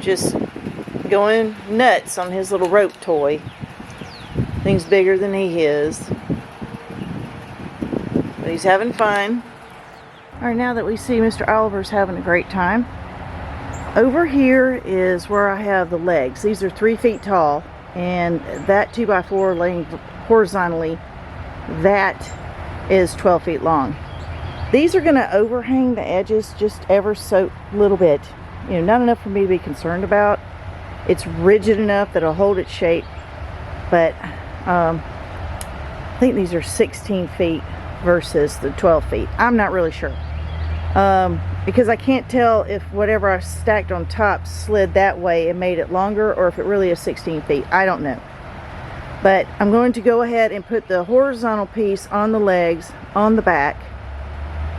just going nuts on his little rope toy. Thing's bigger than he is. But he's having fun. Alright, now that we see Mr. Oliver's having a great time, over here is where I have the legs. These are 3 feet tall, and that 2x4 laying horizontally, that is 12 feet long. These are going to overhang the edges just ever so little bit. You know, not enough for me to be concerned about. It's rigid enough that it'll hold its shape, but I think these are 16 feet versus the 12 feet. I'm not really sure. Because I can't tell if whatever I stacked on top slid that way and made it longer, or if it really is 16 feet. I don't know. But I'm going to go ahead and put the horizontal piece on the legs, on the back.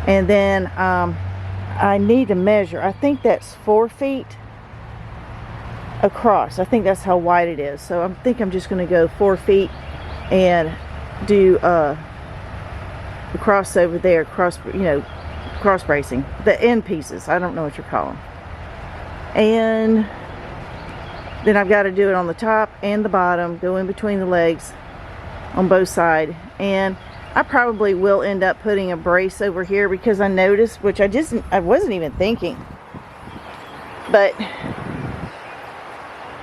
And then I need to measure. I think that's 4 feet across. I think that's how wide it is. So I think I'm just going to go 4 feet and do the crossover there, cross bracing, the end pieces. I don't know what you call them. And then I've got to do it on the top and the bottom, go in between the legs on both sides. And I probably will end up putting a brace over here, because I noticed, which I wasn't even thinking, but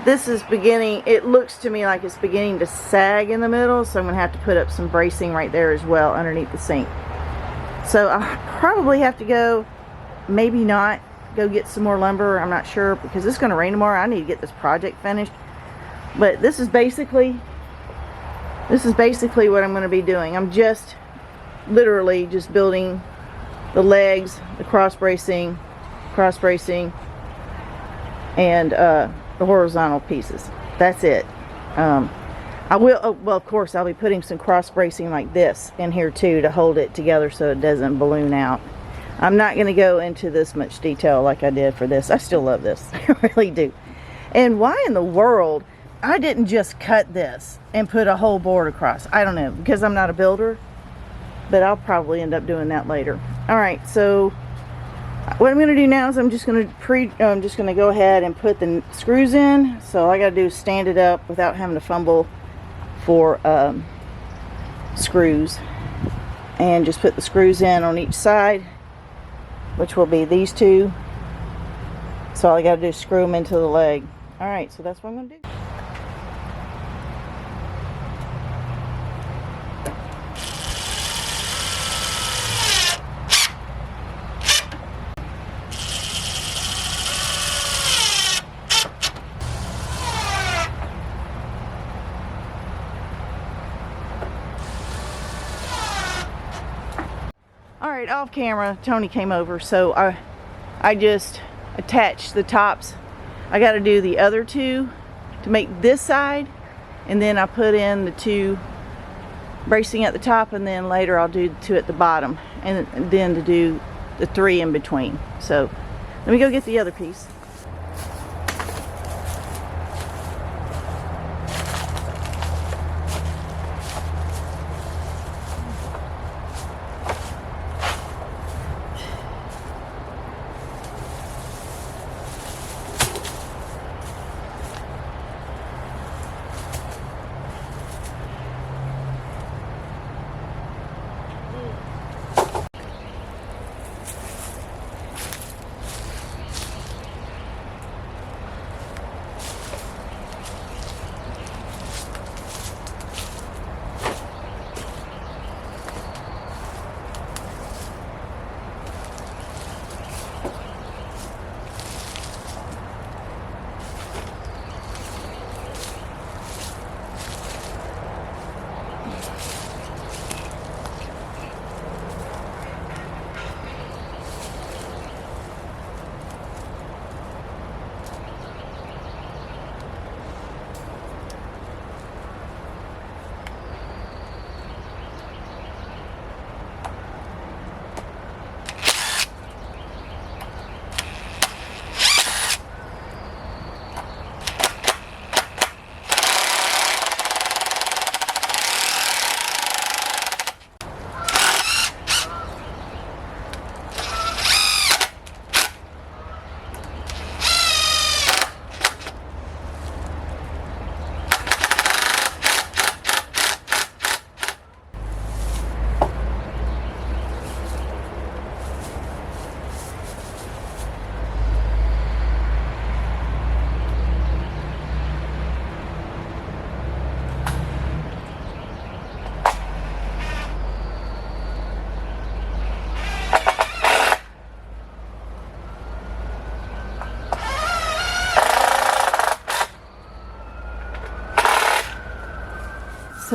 this is beginning, it looks to me like it's beginning to sag in the middle, so I'm going to have to put up some bracing right there as well underneath the sink. So I'll probably have to go, maybe not, go get some more lumber. I'm not sure, because it's going to rain tomorrow. I need to get this project finished. But this is basically what I'm going to be doing. I'm just literally just building the legs, the cross bracing, and the horizontal pieces. That's it. I will, well, of course, I'll be putting some cross bracing like this in here too to hold it together so it doesn't balloon out. I'm not going to go into this much detail like I did for this. I still love this. I really do. And why in the world I didn't just cut this and put a whole board across? I don't know, because I'm not a builder, but I'll probably end up doing that later. Alright, so what I'm going to do now is I'm just going to go ahead and put the screws in. So all I got to do is stand it up without having to fumble for screws, and just put the screws in on each side, which will be these two. So all I got to do is screw them into the leg. Alright, so that's what I'm going to do. Alright, off camera, Tony came over, so I just attached the tops. I got to do the other two to make this side, and then I put in the 2 bracing at the top, and then later I'll do the 2 at the bottom, and then to do the 3 in between. So let me go get the other piece.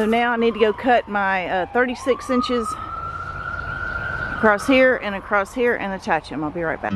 So now I need to go cut my 36 inches across here and attach them. I'll be right back.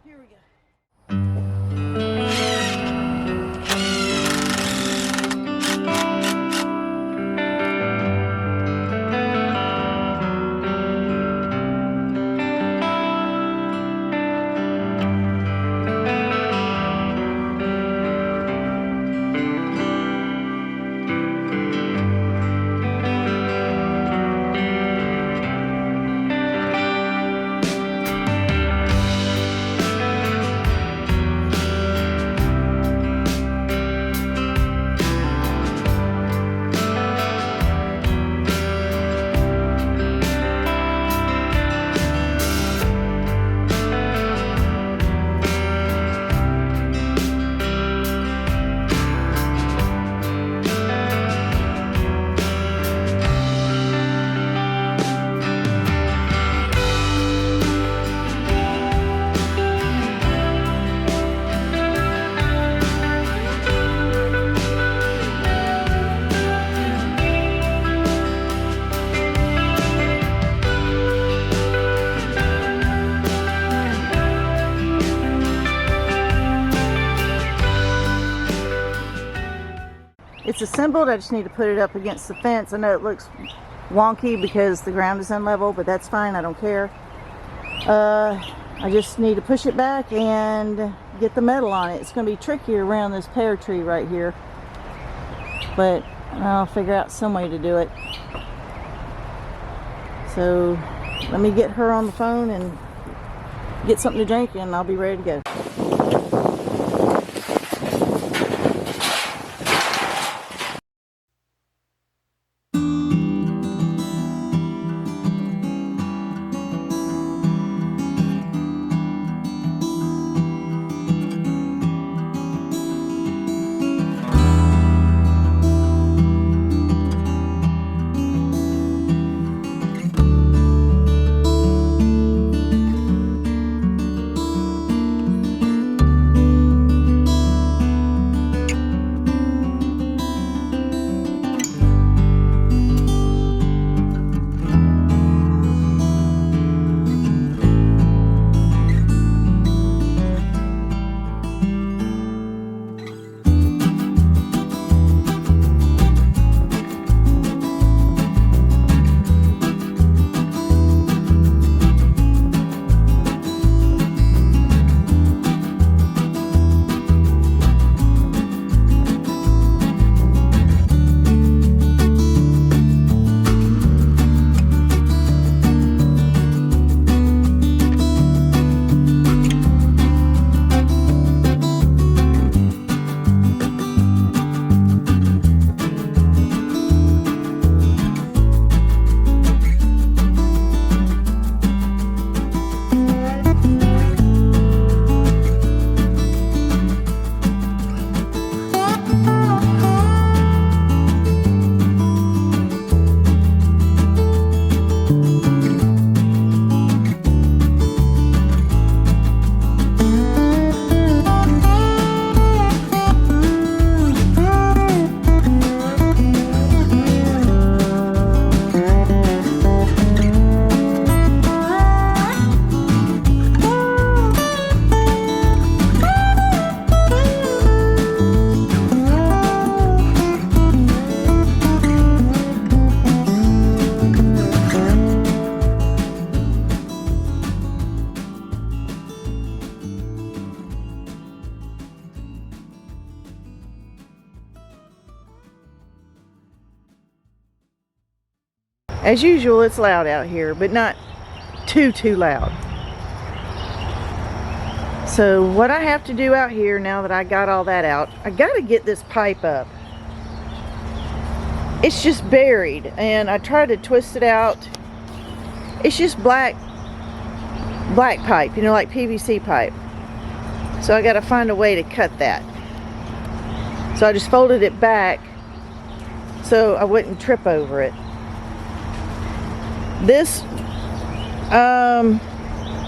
Here we go. It's assembled. I just need to put it up against the fence. I know it looks wonky because the ground is unlevel, but that's fine. I don't care. I just need to push it back and get the metal on it. It's going to be trickier around this pear tree right here, but I'll figure out some way to do it. So let me get her on the phone and get something to drink, and I'll be ready to go. As usual, it's loud out here, but not too loud. So what I have to do out here, now that I got all that out, I got to get this pipe up. It's just buried, and I tried to twist it out. It's just black pipe, you know, like PVC pipe. So I got to find a way to cut that. So I just folded it back so I wouldn't trip over it. This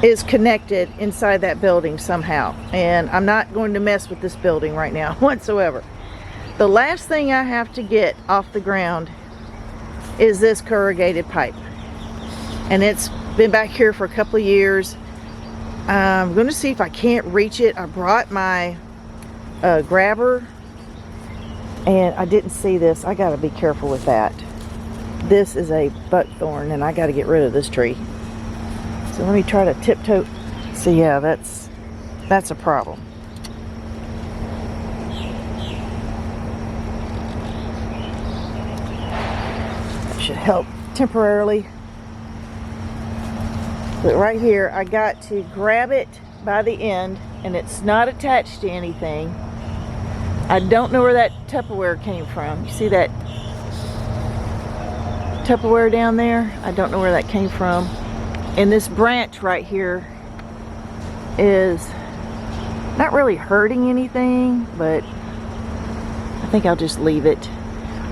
is connected inside that building somehow, and I'm not going to mess with this building right now whatsoever. The last thing I have to get off the ground is this corrugated pipe, and it's been back here for a couple of years. I'm going to see if I can't reach it. I brought my grabber, and I didn't see this. I got to be careful with that. This is a buckthorn, and I got to get rid of this tree. So let me try to tiptoe. So yeah, that's a problem. That should help temporarily. But right here, I got to grab it by the end, and it's not attached to anything. I don't know where that Tupperware came from. You see that Tupperware down there? I don't know where that came from. And this branch right here is not really hurting anything, but I think I'll just leave it.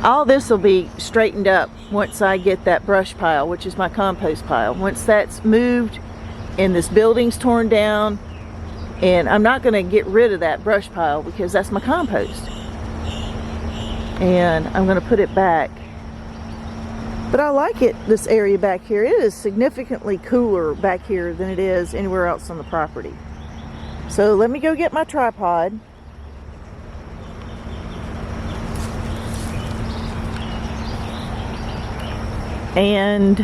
All this will be straightened up once I get that brush pile, which is my compost pile. Once that's moved and this building's torn down, and I'm not going to get rid of that brush pile because that's my compost. And I'm going to put it back. But I like it, this area back here. It is significantly cooler back here than it is anywhere else on the property. So let me go get my tripod. And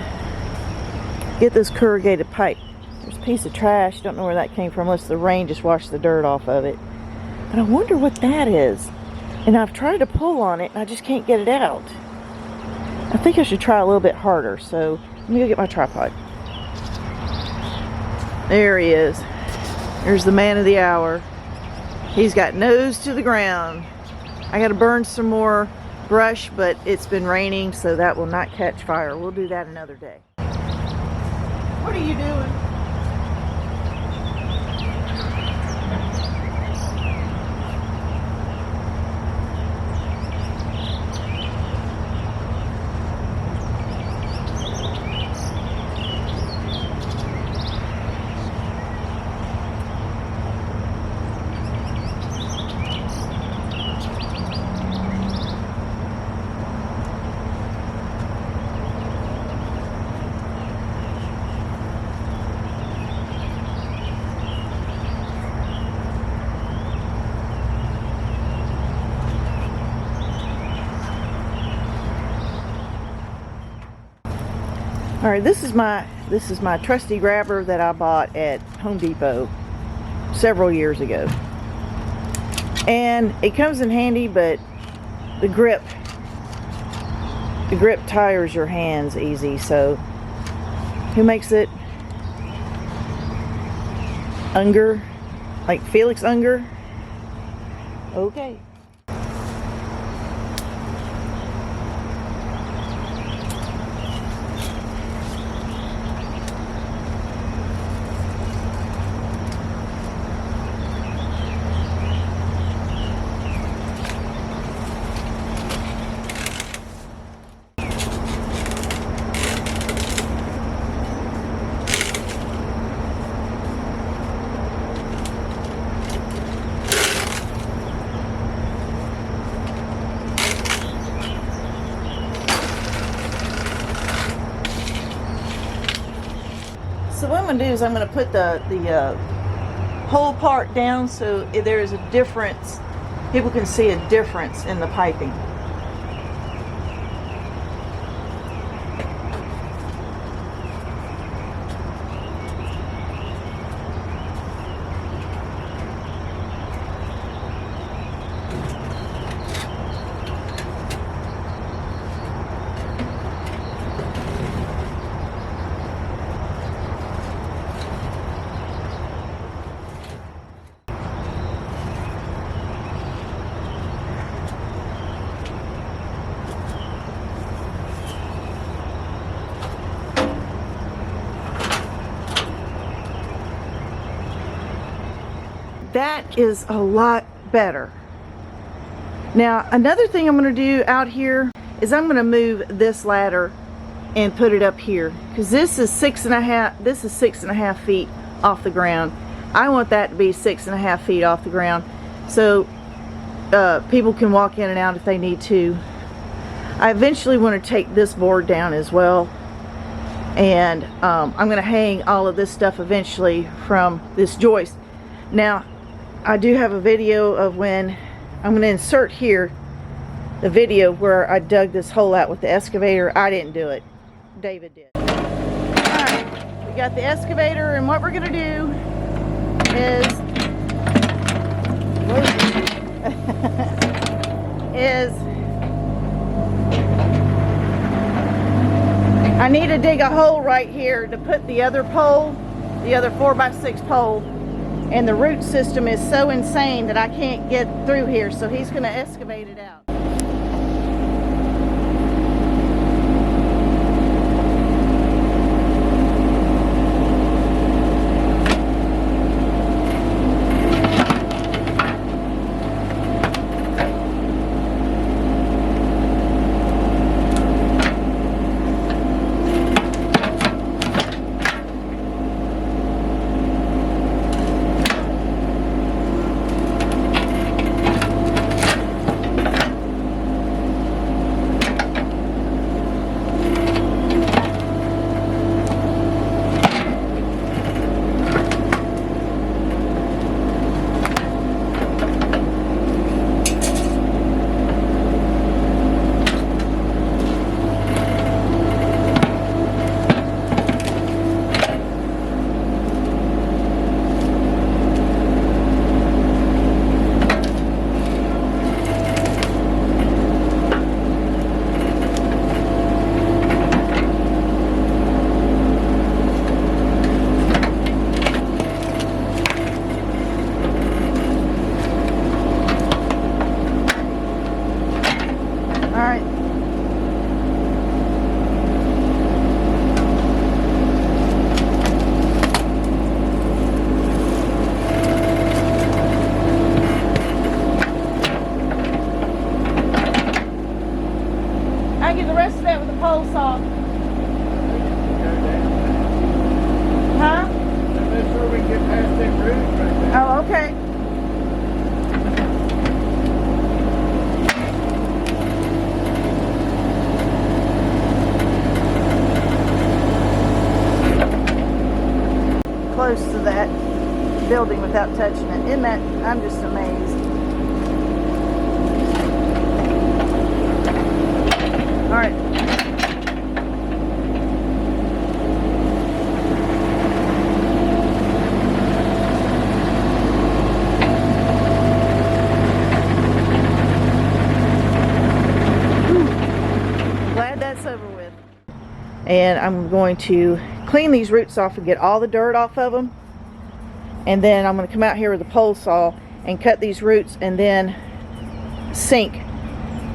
get this corrugated pipe. There's a piece of trash. Don't know where that came from, unless the rain just washed the dirt off of it. But I wonder what that is. And I've tried to pull on it, and I just can't get it out. I think I should try a little bit harder, so let me go get my tripod. There he is. There's the man of the hour. He's got nose to the ground. I gotta burn some more brush, but it's been raining, so that will not catch fire. We'll do that another day. What are you doing? All right, this is my trusty grabber that I bought at Home Depot several years ago. And it comes in handy, but the grip tires your hands easy. So who makes it? Unger, like Felix Unger. Okay. So what I'm going to do is I'm going to put the whole part down so there is a difference. People can see a difference in the piping. that is a lot better. Now, another thing I'm going to do out here is I'm going to move this ladder and put it up here, because this is 6.5 feet off the ground. I want that to be 6.5 feet off the ground, so people can walk in and out if they need to. I eventually want to take this board down as well, and I'm going to hang all of this stuff eventually from this joist. Now, I do have a video of when I'm going to insert here the video where I dug this hole out with the excavator. I didn't do it, David did. Alright, we got the excavator, and what we're going to do is I need to dig a hole right here to put the other pole, the other 4x6 pole, and the root system is so insane that I can't get through here, so he's going to excavate it out. Oh, okay. Close to that building without touching it. Isn't that, I'm just amazed. All right. And I'm going to clean these roots off and get all the dirt off of them, and then I'm going to come out here with a pole saw and cut these roots and then sink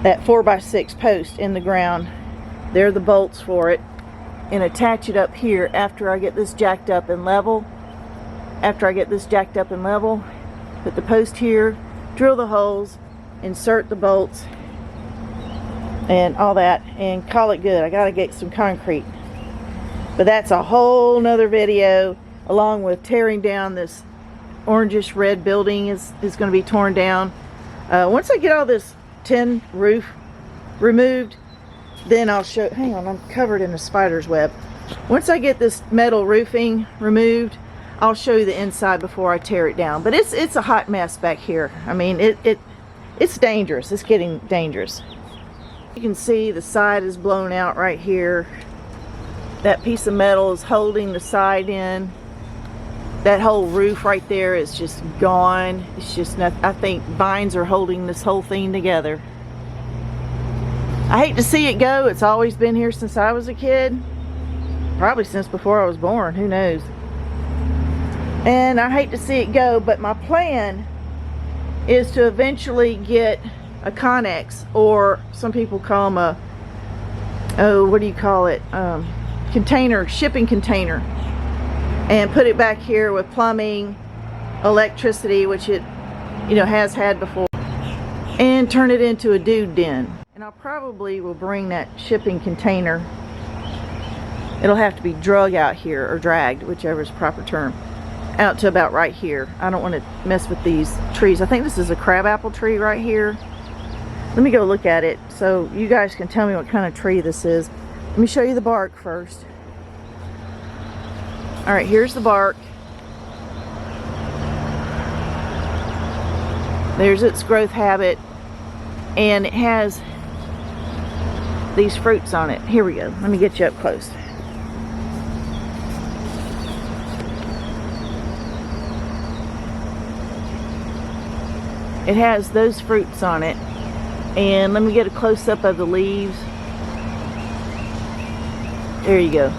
that 4x6 post in the ground. There are the bolts for it, and attach it up here after I get this jacked up and level. After I get this jacked up and level, put the post here, drill the holes, insert the bolts and all that, and call it good. I gotta get some concrete, but that's a whole nother video, along with tearing down this orangish red building is going to be torn down. Once I get all this tin roof removed, then I'll show. Hang on, I'm covered in a spider's web. Once I get this metal roofing removed, I'll show you the inside before I tear it down. But it's a hot mess back here. I mean, it's dangerous. It's getting dangerous. You can see the side is blown out right here. That piece of metal is holding the side in. That whole roof right there is just gone. It's just not, I think vines are holding this whole thing together. I hate to see it go. It's always been here since I was a kid. Probably since before I was born, who knows. And I hate to see it go, but my plan is to eventually get a Connex, or some people call them a, oh, what do you call it, container, shipping container, and put it back here with plumbing electricity, which it, you know, has had before, and turn it into a dude den. And I probably will bring that shipping container. It'll have to be drug out here, or dragged, whichever is the proper term, out to about right here. I don't want to mess with these trees. I think this is a crabapple tree right here. Let me go look at it so you guys can tell me what kind of tree this is. Let me show you the bark first. All right, here's the bark. There's its growth habit, and it has these fruits on it. Here we go. Let me get you up close. It has those fruits on it, and let me get a close-up of the leaves. There you go.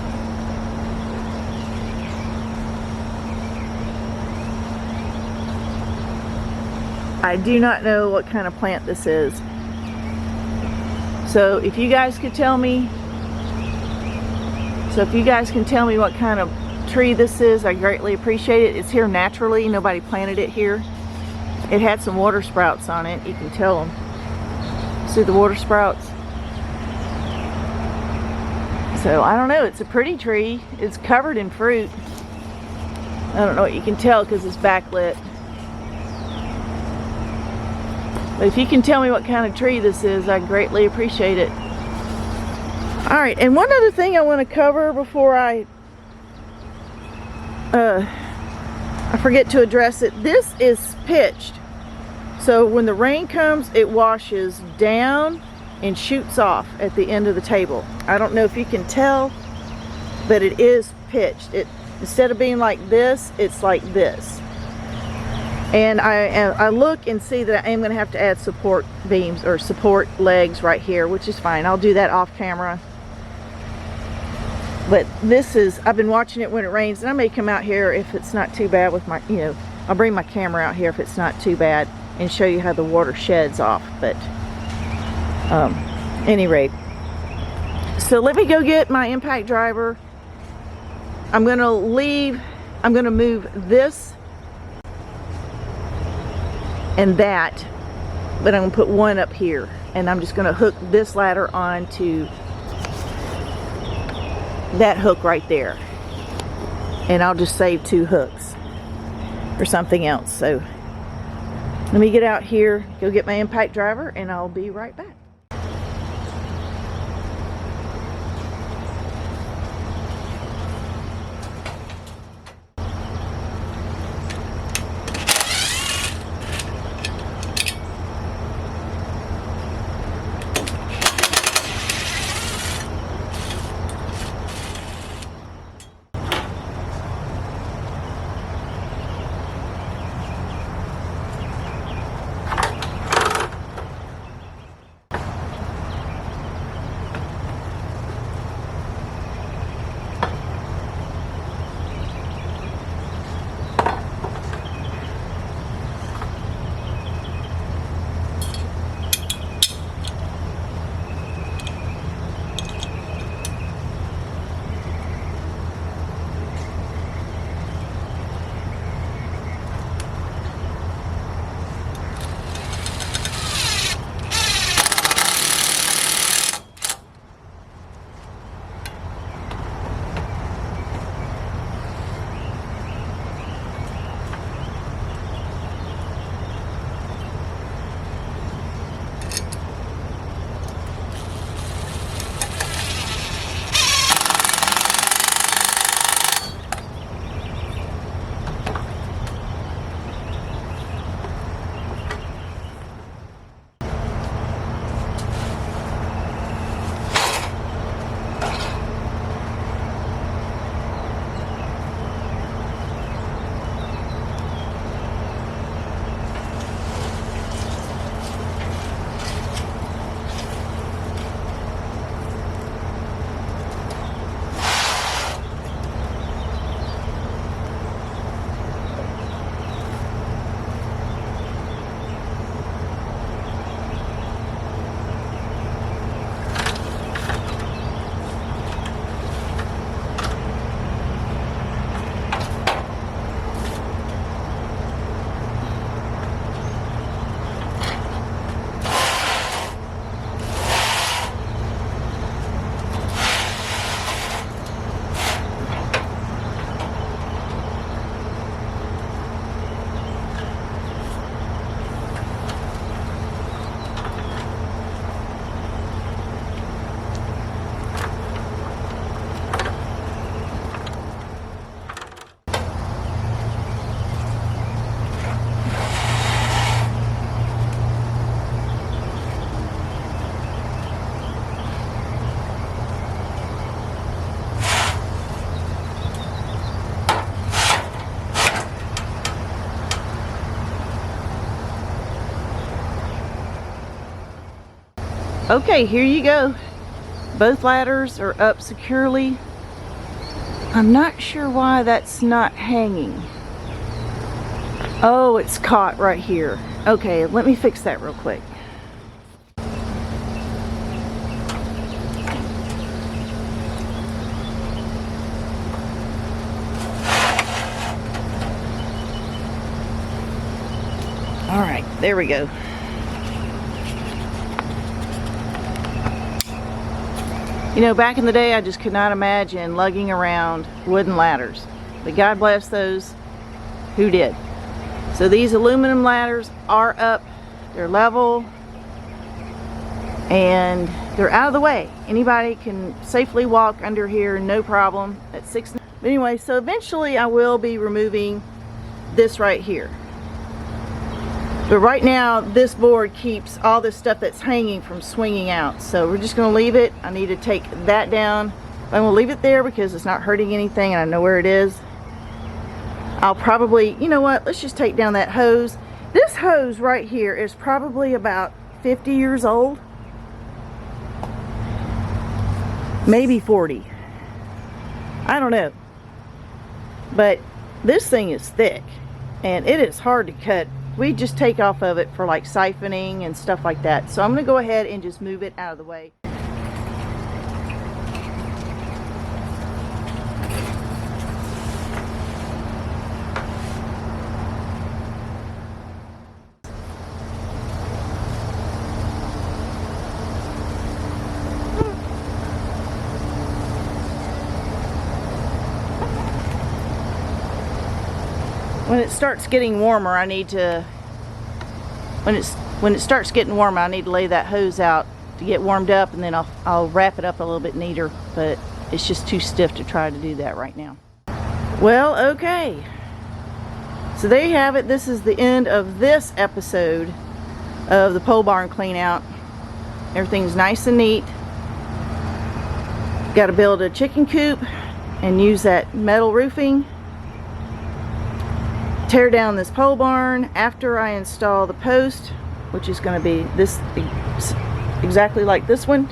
I do not know what kind of plant this is. So if you guys could tell me, what kind of tree this is, I greatly appreciate it. It's here naturally. Nobody planted it here. It had some water sprouts on it. You can tell them. See the water sprouts? So I don't know. It's a pretty tree. It's covered in fruit. I don't know what you can tell because it's backlit. But if you can tell me what kind of tree this is, I greatly appreciate it. Alright, and one other thing I want to cover before I forget to address it. This is pitched. So when the rain comes, it washes down and shoots off at the end of the table. I don't know if you can tell, but it is pitched. Instead of being like this, it's like this. And I look and see that I am going to have to add support beams or support legs right here, which is fine. I'll do that off camera. But this is, I've been watching it when it rains, and I may come out here if it's not too bad with my, you know, I'll bring my camera out here if it's not too bad and show you how the water sheds off. But any rate, so let me go get my impact driver. I'm going to move this and that, but I'm going to put one up here, and I'm just going to hook this ladder onto that hook right there, and I'll just save 2 hooks for something else. So let me get out here, go get my impact driver, and I'll be right back. Okay, here you go. Both ladders are up securely. I'm not sure why that's not hanging. Oh, it's caught right here. Okay, let me fix that real quick. All right, there we go. You know, back in the day, I just could not imagine lugging around wooden ladders. But God bless those who did. So these aluminum ladders are up, they're level, and they're out of the way. Anybody can safely walk under here, no problem. At 6. But anyway, so eventually I will be removing this right here. But right now, this board keeps all this stuff that's hanging from swinging out. So we're just going to leave it. I need to take that down. I'm going to leave it there because it's not hurting anything and I know where it is. I'll probably, you know what, let's just take down that hose. This hose right here is probably about 50 years old. Maybe 40. I don't know. But this thing is thick and it is hard to cut. We just take off of it for like siphoning and stuff like that. So I'm going to go ahead and just move it out of the way. When it starts getting warmer, I need to, when it starts getting warmer, I need to lay that hose out to get warmed up, and then I'll wrap it up a little bit neater, but it's just too stiff to try to do that right now. Well, okay. So there you have it. This is the end of this episode of the pole barn clean out. Everything's nice and neat. Got to build a chicken coop and use that metal roofing. Tear down this pole barn after I install the post, which is going to be this, exactly like this one.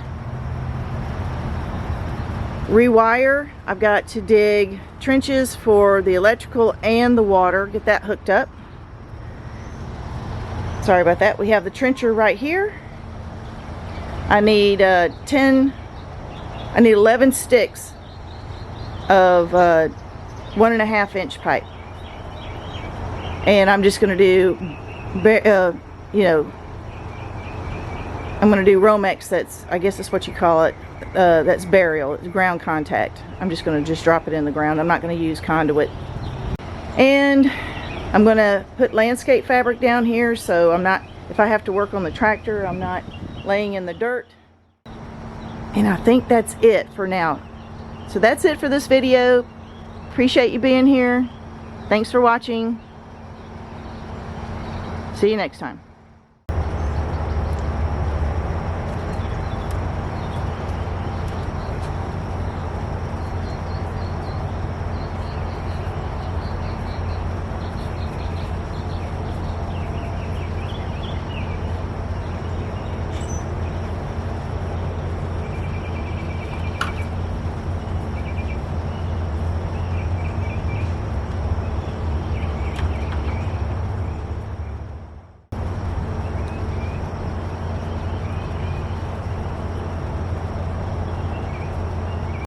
Rewire. I've got to dig trenches for the electrical and the water, get that hooked up. Sorry about that. We have the trencher right here. I need 11 sticks of 1.5 inch pipe. And I'm just going to do, you know, I'm going to do Romex. That's, I guess that's what you call it. That's burial. It's ground contact. I'm just going to just drop it in the ground. I'm not going to use conduit. And I'm going to put landscape fabric down here, so I'm not, if I have to work on the tractor, I'm not laying in the dirt. And I think that's it for now. So that's it for this video. Appreciate you being here. Thanks for watching. See you next time.